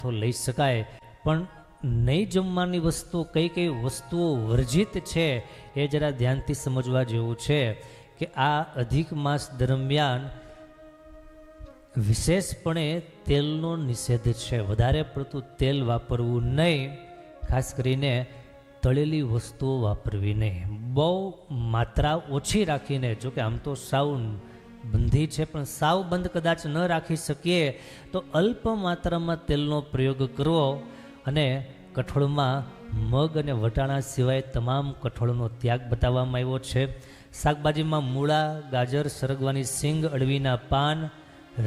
તો લઈ શકાય, પણ નહીં જમવાની વસ્તુ કઈ કઈ વસ્તુઓ વર્જિત છે એ જરા ધ્યાનથી સમજવા જેવું છે કે આ અધિક માસ દરમિયાન વિશેષપણે તેલનો નિષેધ છે. વધારે પડતું તેલ વાપરવું નહીં, ખાસ કરીને તળેલી વસ્તુઓ વાપરવી નહીં. બહુ માત્રા ઓછી રાખીને, જોકે આમ તો સાવ બંધી છે પણ સાવ બંધ કદાચ ન રાખી શકીએ તો અલ્પ માત્રામાં તેલનો પ્રયોગ કરવો. અને કઠોળમાં મગ અને વટાણા સિવાય તમામ કઠોળનો ત્યાગ બતાવવામાં આવ્યો છે. શાકભાજીમાં મૂળા, ગાજર, સરગવાની સિંગ, અળવીના પાન,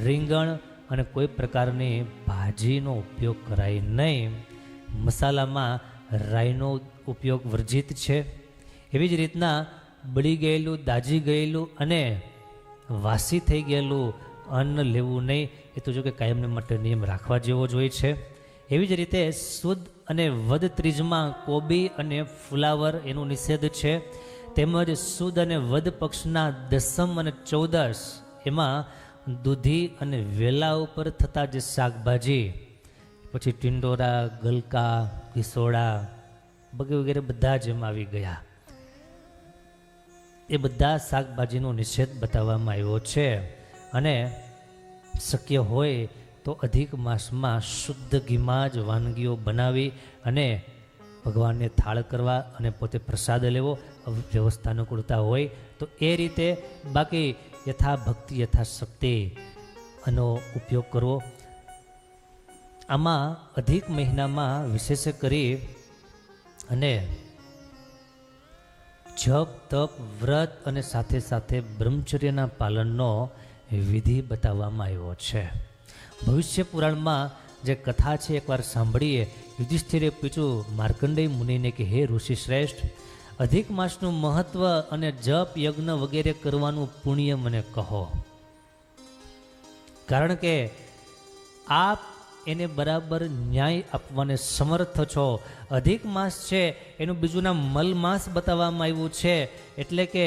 રીંગણ અને કોઈ પ્રકારની ભાજીનો ઉપયોગ કરાય નહીં. મસાલામાં રાઈનો ઉપયોગ વર્જિત છે. એવી જ રીતના બળી ગયેલું, દાજી ગયેલું અને વાસી થઈ ગયેલું અન્ન લેવું નહીં. એ તો જો કે કાયમને માટે નિયમ રાખવા જેવો જ હોય છે. એવી જ રીતે સુદ અને વદ ત્રીજમાં કોબી અને ફુલાવર એનો નિષેધ છે. તેમજ સુદ અને વદ પક્ષના દસમ અને ચૌદસ એમાં દૂધી અને વેલા ઉપર થતા જે શાકભાજી, પછી ટિંડોરા, ગલકા, કિસોડા વગેરે બધા જ એમાં આવી ગયા. એ બધા શાકભાજીનો નિષેધ બતાવવામાં આવ્યો છે. અને શક્ય હોય તો અધિક માસમાં શુદ્ધ ઘીમાં જ વાનગીઓ બનાવી અને ભગવાનને થાળ કરવા અને પોતે પ્રસાદ લેવો વ્યવસ્થા અનુકૂળતા હોય તો એ રીતે. બાકી યથા ભક્તિ યથા શક્તિ આનો ઉપયોગ કરવો. આમાં અધિક મહિનામાં વિશેષ કરી અને જપ, તપ, વ્રત અને સાથે સાથે બ્રહ્મચર્યના પાલનનો વિધિ બતાવવામાં આવ્યો છે. ભવિષ્ય પુરાણમાં જે કથા છે એકવાર સાંભળીએ. યુધિષ્ઠિરે પૂછ્યું માર્કંડેય મુનિને કે હે ઋષિ શ્રેષ્ઠ, અધિક માસનું મહત્વ અને જપ, યજ્ઞ વગેરે કરવાનું પુણ્ય મને કહો, કારણ કે આપ એને બરાબર ન્યાય આપવાને સમર્થ છો. અધિક માસ છે એનું બીજું નામ મલ માસ બતાવવામાં આવ્યું છે. એટલે કે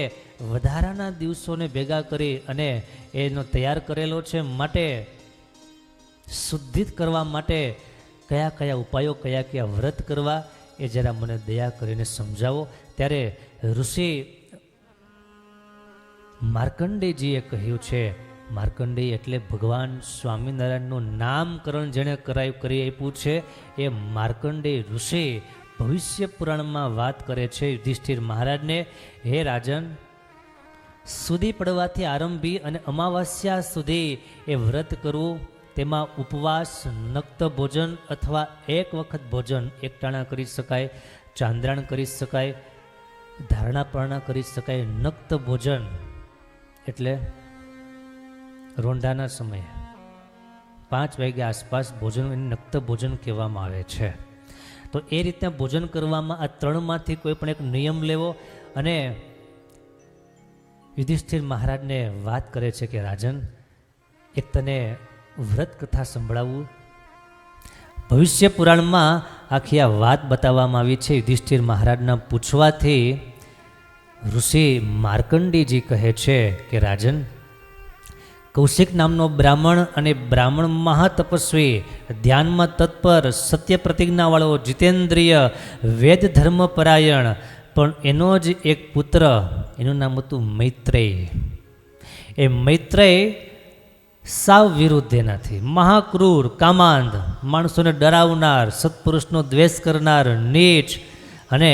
વધારાના દિવસોને ભેગા કરી અને એનો તૈયાર કરેલો છે. માટે શુદ્ધિત કરવા માટે કયા કયા ઉપાયો, કયા કયા વ્રત કરવા એ જરા મને દયા કરીને સમજાવો. ત્યારે ઋષિ માર્કંડેયજીએ કહ્યું છે, માર્કંડેય એટલે ભગવાન સ્વામિનારાયણનું નામકરણ જેણે કરી આપ્યું છે એ માર્કંડેય ઋષિ ભવિષ્ય પુરાણમાં વાત કરે છે યુધિષ્ઠિર મહારાજને. હે રાજન, સુધી પડવાથી આરંભી અને અમાવાસ્યા સુધી એ વ્રત કરવું. તેમાં ઉપવાસ, નક્ત ભોજન અથવા એક વખત ભોજન એકટાણા કરી શકાય, ચાંદ્રાણ કરી શકાય, ધારણા પ્રણા કરી શકાય. નક્ત ભોજન એટલે રોંઢાના સમયે 5 વાગ્યા આસપાસ ભોજન, નક્ત ભોજન કહેવામાં આવે છે. તો એ રીતે ભોજન કરવામાં આ 3માંથી કોઈ પણ એક નિયમ લેવો. અને યુધિષ્ઠિર મહારાજને વાત કરે છે કે રાજન, એક તને વ્રત કથા સંભળાવું. ભવિષ્ય પુરાણમાં આખી આ વાત બતાવવામાં આવી છે. યુધિષ્ઠિર મહારાજના પૂછવાથી ઋષિ માર્કંડેયજી કહે છે કે રાજન, કૌશિક નામનો બ્રાહ્મણ અને બ્રાહ્મણ મહાતપસ્વી, ધ્યાનમાં તત્પર, સત્ય પ્રતિજ્ઞાવાળો, જીતેન્દ્રિય, વેદ ધર્મ પરાયણ, પણ એનો જ એક પુત્ર, એનું નામ હતું મૈત્રેય. એ મૈત્રેય સાવ વિરુદ્ધ એનાથી, મહાક્રૂર, કામાંધ, માણસોને ડરાવનાર, સત્પુરુષનો દ્વેષ કરનાર, નીચ અને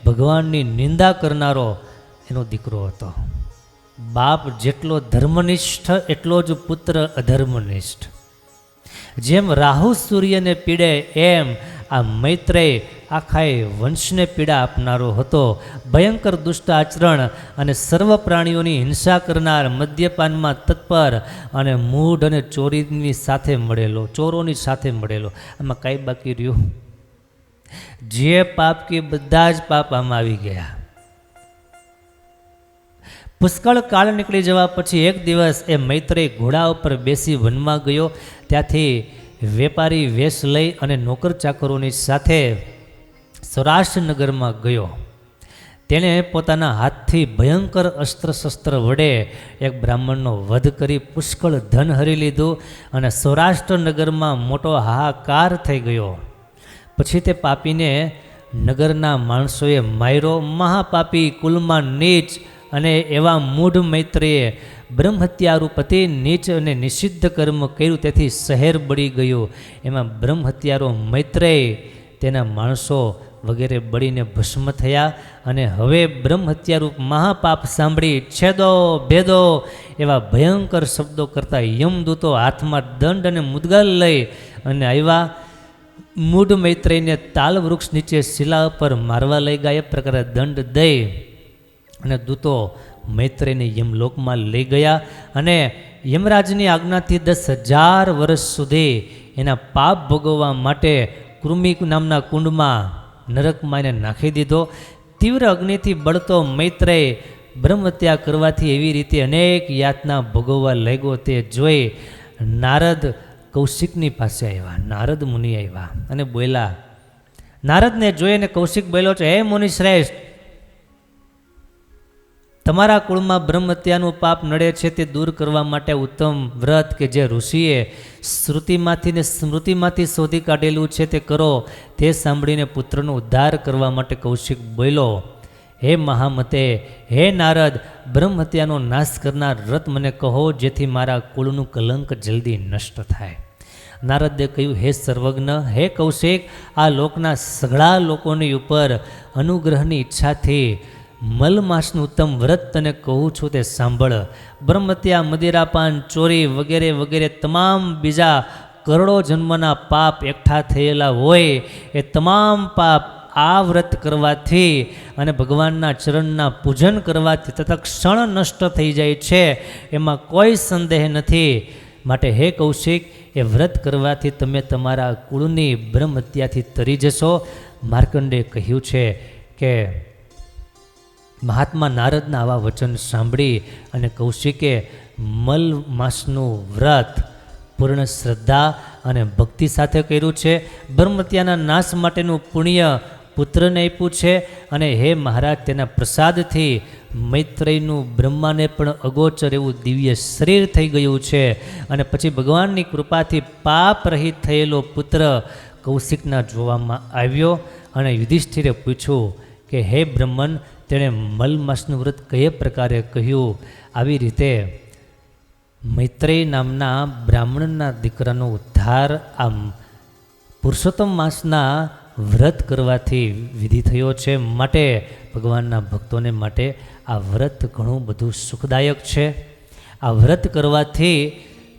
ભગવાનની નિંદા કરનારો એનો દીકરો હતો. બાપ જેટલો ધર્મનિષ્ઠ એટલો જ પુત્ર અધર્મનિષ્ઠ. જેમ રાહુ સૂર્યને પીડે એમ આ મૈત્રેય આખાય વંશને પીડા આપનારો હતો. ભયંકર દુષ્ટ આચરણ અને સર્વ પ્રાણીઓની હિંસા કરનાર, મદ્યપાનમાં તત્પર અને મૂઢ અને ચોરીની સાથે મળેલો, ચોરોની સાથે મળેલો. આમાં કાંઈ બાકી રહ્યું? જે પાપ કે બધા જ પાપ આમાં આવી ગયા. પુષ્કળ કાળ નીકળી જવા પછી એક દિવસ એ મૈત્રેય ઘોડા ઉપર બેસી વનમાં ગયો. ત્યાંથી વેપારી વેશ લઈ અને નોકર ચાકરોની સાથે સૌરાષ્ટ્ર નગરમાં ગયો. તેણે પોતાના હાથથી ભયંકર અસ્ત્ર શસ્ત્ર વડે એક બ્રાહ્મણનો વધ કરી પુષ્કળ ધન હરી લીધું અને સૌરાષ્ટ્ર નગરમાં મોટો હાહાકાર થઈ ગયો. પછી તે પાપીને નગરના માણસોએ માર્યો. મહાપાપી, કુલમાં નીચ અને એવા મૂઢ મૈત્રેયે બ્રહ્મહત્યારૂપ અતિ નીચ અને નિષિદ્ધ કર્મ કર્યું, તેથી શહેર બળી ગયું. એમાં બ્રહ્મહત્યારો મૈત્રેય, તેના માણસો વગેરે બળીને ભસ્મ થયા. અને હવે બ્રહ્મહત્યારૂપ મહાપાપ સાંભળી છેદો ભેદો એવા ભયંકર શબ્દો કરતા યમદૂતો હાથમાં દંડ અને મુદગલ લઈ અને આવ્યા. મૂઢ મૈત્રેયને તાલ વૃક્ષ નીચે શિલા પર મારવા લઈ ગયા. એ પ્રકારે દંડ દઈ અને દૂતો મૈત્રેયને યમલોકમાં લઈ ગયા અને યમરાજની આજ્ઞાથી 10,000 વર્ષ સુધી એના પાપ ભોગવવા માટે કૃમિ નામના કુંડમાં નરકમાં એને નાખી દીધો. તીવ્ર અગ્નિથી બળતો મૈત્રેય બ્રહ્મહત્યા કરવાથી એવી રીતે અનેક યાતના ભોગવવા લાગ્યો. તે જોઈ નારદ કૌશિકની પાસે આવ્યા. નારદ મુનિ આવ્યા અને બોલ્યા. નારદને જોઈને કૌશિક બોલ્યો છે, હે મુનિ શ્રેષ્ઠ, તમારા કુળમાં બ્રહ્મહત્યાનું પાપ નડે છે તે દૂર કરવા માટે ઉત્તમ વ્રત કે જે ઋષિએ શ્રુતિમાંથી ને સ્મૃતિમાંથી શોધી કાઢેલું છે તે કરો. તે સાંભળીને પુત્રનો ઉદ્ધાર કરવા માટે કૌશિક બોલ્યો, હે મહામતે, હે નારદ, બ્રહ્મહત્યાનો નાશ કરનાર વ્રત મને કહો, જેથી મારા કુળનું કલંક જલ્દી નષ્ટ થાય. નારદે કહ્યું, હે સર્વજ્ઞ, હે કૌશિક, આ લોકના સઘળા લોકોની ઉપર અનુગ્રહની ઈચ્છાથી મલમાસનું ઉત્તમ વ્રત તને કહું છું તે સાંભળ. બ્રહ્મહત્યા, મદિરાપાન, ચોરી વગેરે વગેરે તમામ બીજા કરોડો જન્મના પાપ એકઠા થયેલા હોય એ તમામ પાપ આ વ્રત કરવાથી અને ભગવાનના ચરણના પૂજન કરવાથી તથા ક્ષણ નષ્ટ થઈ જાય છે, એમાં કોઈ સંદેહ નથી. માટે હે કૌશિક, એ વ્રત કરવાથી તમે તમારા કુળની બ્રહ્મહત્યાથી તરી જશો. માર્કંડે કહ્યું છે કે મહાત્મા નારદના આવા વચન સાંભળી અને કૌશિકે મલ માસનું વ્રત પૂર્ણ શ્રદ્ધા અને ભક્તિ સાથે કર્યું છે. બ્રહ્મહત્યાના નાશ માટેનું પુણ્ય પુત્રને આપ્યું છે. અને હે મહારાજ, તેના પ્રસાદથી મૈત્રેયનું બ્રહ્માને પણ અગોચર એવું દિવ્ય શરીર થઈ ગયું છે. અને પછી ભગવાનની કૃપાથી પાપ રહિત થયેલો પુત્ર કૌશિકના જોવામાં આવ્યો. અને યુધિષ્ઠિરે પૂછ્યું કે હે બ્રહ્મન, તેણે મલમાસનું વ્રત કયે પ્રકારે કહ્યું? આવી રીતે મૈત્રેય નામના બ્રાહ્મણના દીકરાનો ઉદ્ધાર આ પુરુષોત્તમ માસના વ્રત કરવાથી વિધિ થયો છે. માટે ભગવાનના ભક્તોને માટે આ વ્રત ઘણું બધું સુખદાયક છે. આ વ્રત કરવાથી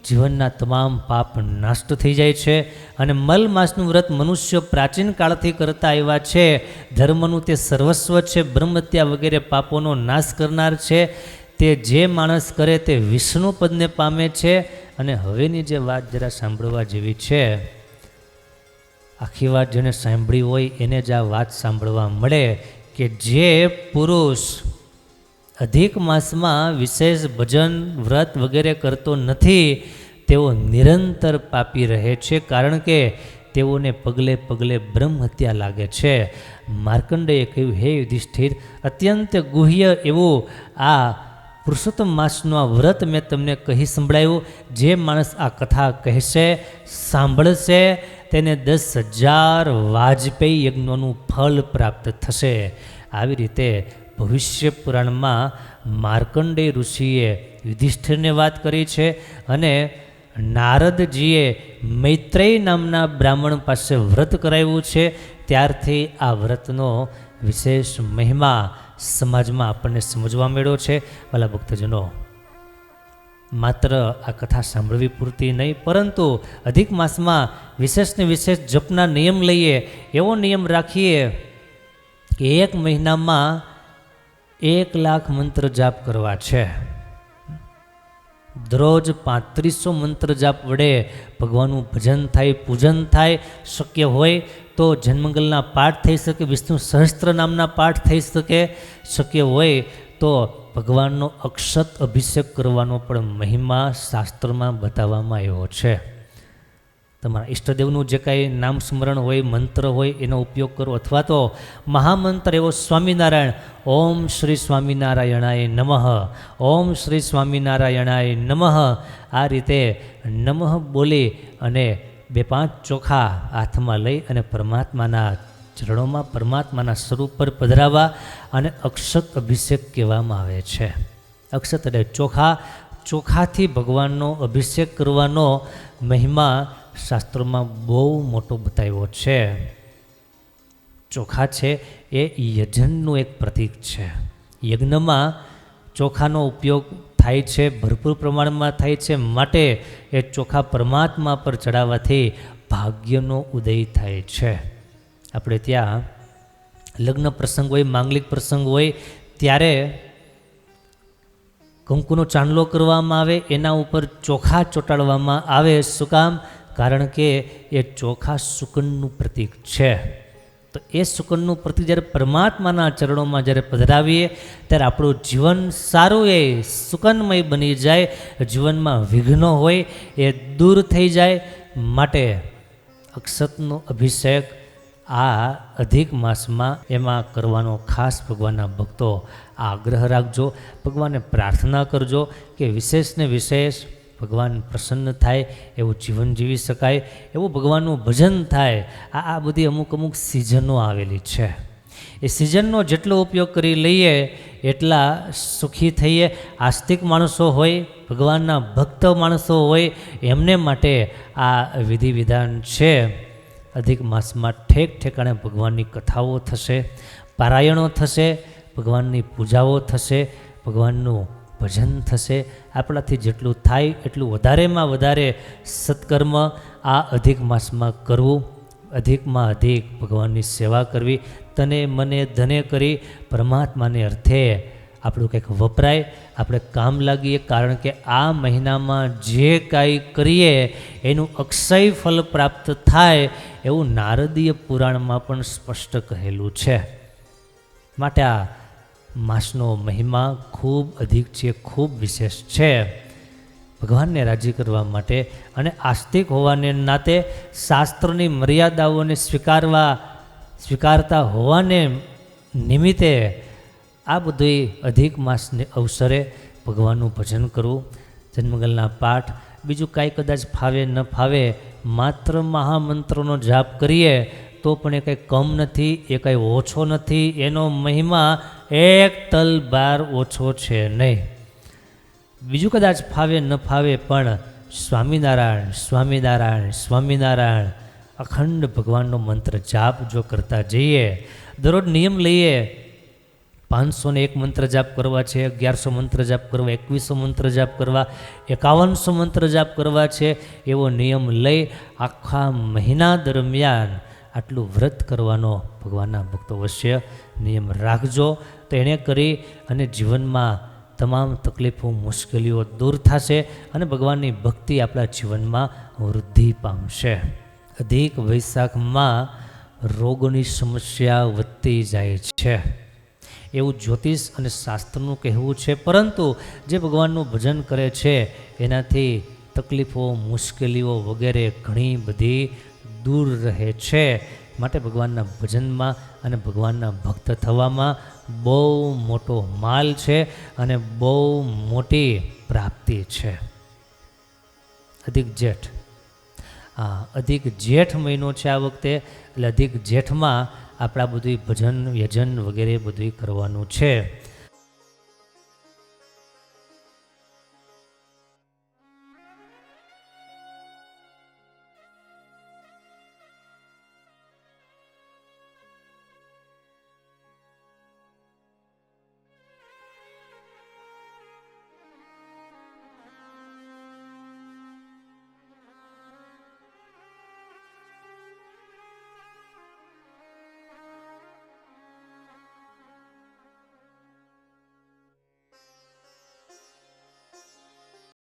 જીવનના તમામ પાપ નષ્ટ થઈ જાય છે. અને મલ માસનું વ્રત મનુષ્ય પ્રાચીન કાળથી કરતા આવ્યા છે. ધર્મનું તે સર્વસ્વ છે. બ્રહ્મહત્યા વગેરે પાપોનો નાશ કરનાર છે. તે જે માણસ કરે તે વિષ્ણુ પદને પામે છે. અને હવેની જે વાત જરા સાંભળવા જેવી છે, આખી વાત જેને સાંભળી હોય એને જ આ વાત સાંભળવા મળે કે જે પુરુષ અધિક માસમાં વિશેષ ભજન વ્રત વગેરે કરતો નથી તેઓ નિરંતર પાપી રહે છે, કારણ કે તેઓને પગલે પગલે બ્રહ્મહત્યા લાગે છે. માર્કંડેયે કહ્યું, હે યુધિષ્ઠિર, અત્યંત ગુહ્ય એવું આ પુરુષોત્તમ માસનું આ વ્રત મેં તમને કહી સંભળાયું. જે માણસ આ કથા કહેશે, સાંભળશે, તેને 10,000 વાજપેયી યજ્ઞોનું ફળ પ્રાપ્ત થશે. આવી રીતે ભવિષ્ય પુરાણમાં માર્કંડેય ઋષિએ યુધિષ્ઠિરને વાત કરી છે. અને નારદજીએ મૈત્રેય નામના બ્રાહ્મણ પાસે વ્રત કરાવ્યું છે. ત્યારથી આ વ્રતનો વિશેષ મહિમા સમાજમાં આપણને સમજવા મળ્યો છે. વાલા ભક્તજનો, માત્ર આ કથા સાંભળવી પૂરતી નહીં, પરંતુ અધિક માસમાં વિશેષને વિશેષ જપના નિયમ લઈએ. એવો નિયમ રાખીએ કે 1 મહિનામાં 1,00,000 મંત્ર જાપ કરવા છે. દરરોજ 3500 મંત્ર જાપ વડે ભગવાનનું ભજન થાય, પૂજન થાય. શક્ય હોય તો જન્મંગલના પાઠ થઈ શકે, વિષ્ણુ સહસ્ત્ર નામના પાઠ થઈ શકે. શક્ય હોય તો ભગવાનનો અક્ષત અભિષેક કરવાનો પણ મહિમા શાસ્ત્રમાં બતાવવામાં આવ્યો છે. તમારા ઈષ્ટદેવનું જે કાંઈ નામ સ્મરણ હોય, મંત્ર હોય એનો ઉપયોગ કરો, અથવા તો મહામંત્ર એવો સ્વામિનારાયણ, ઓમ શ્રી સ્વામિનારાયણાય નમઃ, ઓમ શ્રી સ્વામિનારાયણાય નમઃ, આ રીતે નમઃ બોલી અને 2-5 ચોખા હાથમાં લઈ અને પરમાત્માના ચરણોમાં, પરમાત્માના સ્વરૂપ પર પધરાવા અને અક્ષત અભિષેક કહેવામાં આવે છે. અક્ષત એટલે ચોખાથી ભગવાનનો અભિષેક કરવાનો મહિમા શાસ્ત્રોમાં બહુ મોટો બતાવ્યો છે. ચોખા છે એ યજનનું એક પ્રતીક છે. યજ્ઞમાં ચોખાનો ઉપયોગ થાય છે, ભરપૂર પ્રમાણમાં થાય છે, માટે એ ચોખા પરમાત્મા પર ચડાવવાથી ભાગ્યનો ઉદય થાય છે. આપણે ત્યાં લગ્ન પ્રસંગ હોય, માંગલિક પ્રસંગ હોય ત્યારે કંકુનો ચાંદલો કરવામાં આવે, એના ઉપર ચોખા ચોંટાડવામાં આવે. શું કામ? કારણ કે એ ચોખા સુકનનું પ્રતીક છે. તો એ સુકનનું પ્રતીક જ્યારે પરમાત્માના ચરણોમાં જ્યારે પધરાવીએ ત્યારે આપણું જીવન સારું એ સુકનમય બની જાય, જીવનમાં વિઘ્નો હોય એ દૂર થઈ જાય. માટે અક્ષતનો અભિષેક આ અધિક માસમાં એમાં કરવાનો ખાસ ભગવાનના ભક્તો આગ્રહ રાખજો. ભગવાનને પ્રાર્થના કરજો કે વિશેષને વિશેષ ભગવાન પ્રસન્ન થાય એવું જીવન જીવી શકાય, એવું ભગવાનનું ભજન થાય. આ બધી અમુક સિઝનો આવેલી છે. એ સિઝનનો જેટલો ઉપયોગ કરી લઈએ એટલા સુખી થઈએ. આસ્તિક માણસો હોય, ભગવાનના ભક્ત માણસો હોય, એમને માટે આ વિધિ વિધાન છે. અધિક માસમાં ઠેક ઠેકાણે ભગવાનની કથાઓ થશે, પારાયણો થશે, ભગવાનની પૂજાઓ થશે, ભગવાનનું ભજન થશે. આપણાથી જેટલું થાય એટલું વધારેમાં વધારે સત્કર્મ આ અધિક માસમાં કરવું, અધિકમાં અધિક ભગવાનની સેવા કરવી, તને મને ધને કરી પરમાત્માને અર્થે આપણું કંઈક વપરાય, આપણે કામ લાગીએ. કારણ કે આ મહિનામાં જે કાંઈ કરીએ એનું અક્ષય ફલ પ્રાપ્ત થાય એવું નારદીય પુરાણમાં પણ સ્પષ્ટ કહેલું છે. માટે આ માસનો મહિમા ખૂબ અધિક છે, ખૂબ વિશેષ છે. ભગવાનને રાજી કરવા માટે અને આસ્તિક હોવાને નાતે શાસ્ત્રની મર્યાદાઓને સ્વીકારતા હોવાને નિમિત્તે આ બધું અધિક માસને અવસરે ભગવાનનું ભજન કરવું, જન્મગલના પાઠ, બીજું કાંઈ કદાચ ફાવે ન ફાવે, માત્ર મહામંત્રોનો જાપ કરીએ તો પણ એ કંઈ કમ નથી, એ કંઈ ઓછો નથી. એનો મહિમા એક તલ બાર ઓછો છે નહીં. બીજું કદાચ ફાવે ન ફાવે પણ સ્વામિનારાયણ સ્વામિનારાયણ સ્વામિનારાયણ અખંડ ભગવાનનો મંત્ર જાપ જો કરતા જઈએ, દરરોજ નિયમ લઈએ, 501 મંત્ર જાપ કરવા છે, 1100 મંત્ર જાપ કરવા, 2100 મંત્ર જાપ કરવા, 5100 મંત્ર જાપ કરવા છે, એવો નિયમ લઈ આખા મહિના દરમિયાન આટલું વ્રત કરવાનો ભગવાનના ભક્તો અવશ્ય નિયમ રાખજો. તો એણે કરી અને જીવનમાં તમામ તકલીફો, મુશ્કેલીઓ દૂર થશે અને ભગવાનની ભક્તિ આપણા જીવનમાં વૃદ્ધિ પામશે. અધિક વૈશાખમાં રોગોની સમસ્યા વધતી જાય છે એવું જ્યોતિષ અને શાસ્ત્રનું કહેવું છે. પરંતુ જે ભગવાનનું ભજન કરે છે એનાથી તકલીફો, મુશ્કેલીઓ વગેરે ઘણી બધી દૂર રહે છે. માટે ભગવાનના ભજનમાં અને ભગવાનના ભક્ત થવામાં બહુ મોટો માલ છે અને બહુ મોટી પ્રાપ્તિ છે. અધિક જેઠ, અધિક જેઠ મહિનો છે આ વખતે, એટલે અધિક જેઠમાં આપણા બધું ભજન, યજન વગેરે બધું કરવાનું છે.